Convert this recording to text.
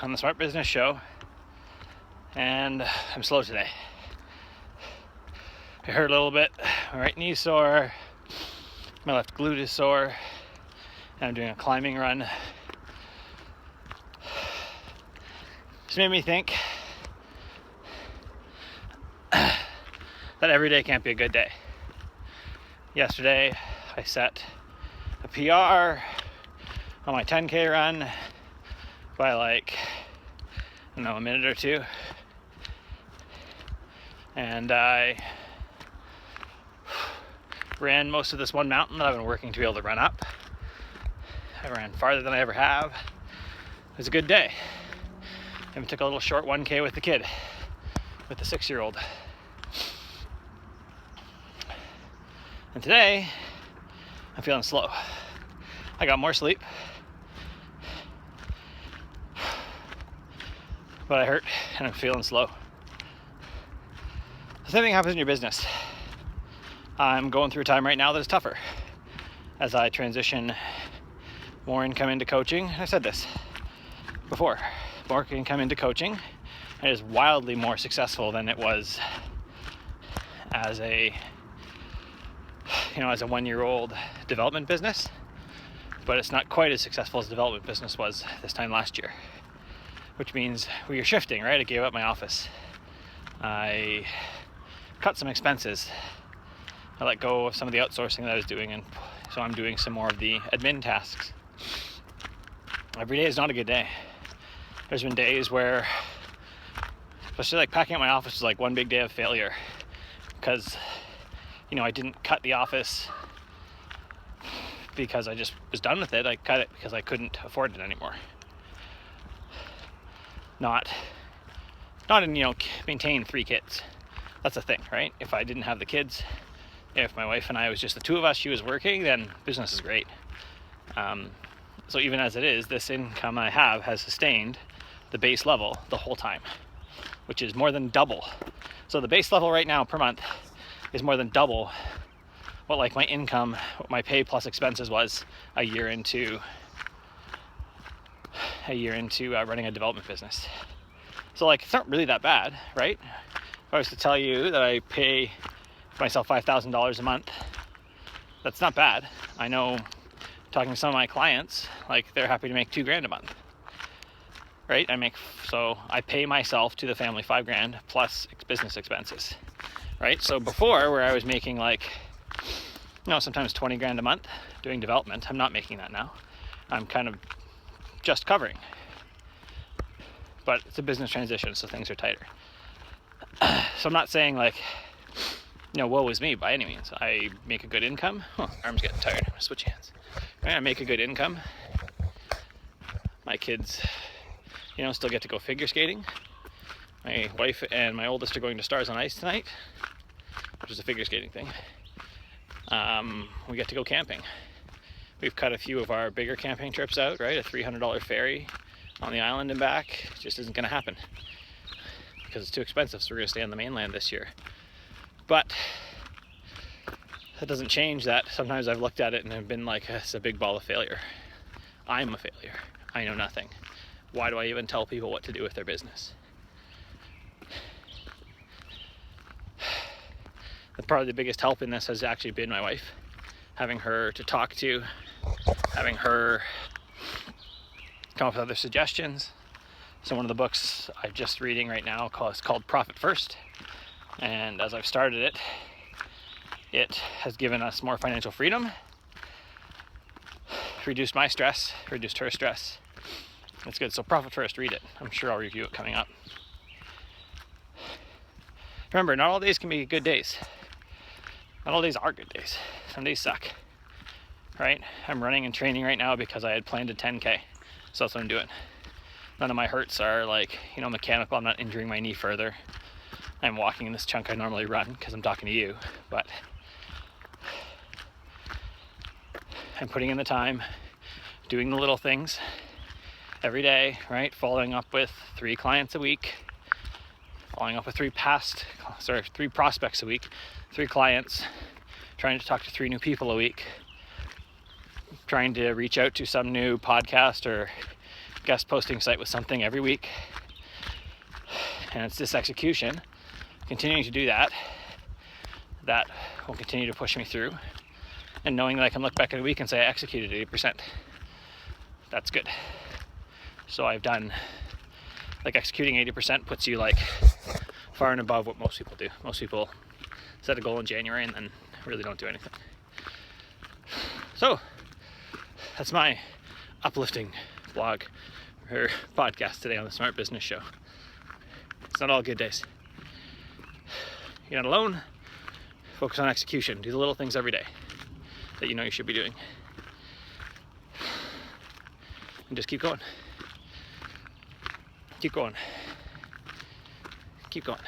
on the Smart Business Show, and I'm slow today. I hurt a little bit. My right knee sore, my left glute is sore, and I'm doing a climbing run. Just made me think that every day can't be a good day. Yesterday, I set a PR on my 10K run by a minute or two. And I ran most of this one mountain that I've been working to be able to run up. I ran farther than I ever have. It was a good day. I even took a little short 1K with the kid, with the 6-year-old. And today, I'm feeling slow. I got more sleep, but I hurt and I'm feeling slow. The same thing happens in your business. I'm going through a time right now that is tougher as I transition more income into coaching. I said this before, more income into coaching. It is wildly more successful than it was as a 1-year-old development business, but it's not quite as successful as development business was this time last year, which means we are shifting, right? I gave up my office. I cut some expenses. I let go of some of the outsourcing that I was doing, and so I'm doing some more of the admin tasks. Every day is not a good day. There's been days where, especially like packing up my office, was like one big day of failure because I didn't cut the office because I just was done with it. I cut it because I couldn't afford it anymore. Not in maintain 3 kids. That's the thing, right? If I didn't have the kids, if my wife and I was just the 2 of us, she was working, then business is great. So even as it is, this income I have has sustained the base level the whole time, which is more than double. So the base level right now per month is more than double what my income, what my pay plus expenses was a year into running a development business. So it's not really that bad, right? If I was to tell you that I pay myself $5,000 a month, that's not bad. I know, talking to some of my clients, they're happy to make $2,000 a month, right? I pay myself to the family $5,000 plus business expenses, right? So before, where I was making sometimes $20,000 a month doing development, I'm not making that now. I'm kind of just covering, but it's a business transition, so things are tighter. So I'm not saying woe is me by any means. I make a good income. Arm's getting tired. I'm gonna switch hands. I make a good income. My kids, still get to go figure skating. My wife and my oldest are going to Stars on Ice tonight, which is a figure skating thing. We get to go camping. We've cut a few of our bigger camping trips out, right? A $300 ferry on the island and back just isn't going to happen because it's too expensive, so we're going to stay on the mainland this year. But that doesn't change that sometimes I've looked at it and have been it's a big ball of failure. I'm a failure. I know nothing. Why do I even tell people what to do with their business? Probably the biggest help in this has actually been my wife. Having her to talk to, having her come up with other suggestions. So one of the books I'm just reading right now is called Profit First. And as I've started it, it has given us more financial freedom, reduced my stress, reduced her stress. It's good. So Profit First, read it. I'm sure I'll review it coming up. Remember, not all days can be good days. Not all days are good days. Some days suck, right? I'm running and training right now because I had planned a 10K. So that's what I'm doing. None of my hurts are mechanical. I'm not injuring my knee further. I'm walking in this chunk I normally run because I'm talking to you, but I'm putting in the time, doing the little things every day, right? Following up with 3 clients a week, following up with 3 prospects a week, 3 clients, trying to talk to 3 new people a week, trying to reach out to some new podcast or guest posting site with something every week, and it's this execution, continuing to do that will continue to push me through. And knowing that I can look back in a week and say I executed 80%, that's good. So I've done, like, executing 80% puts you like far and above what most people do. Most people set a goal in January and then really don't do anything. So that's my uplifting blog or podcast today on the Smart Business Show. It's not all good days. You're not alone. Focus on execution. Do the little things every day that you know you should be doing. And just keep going. Keep going. Keep going.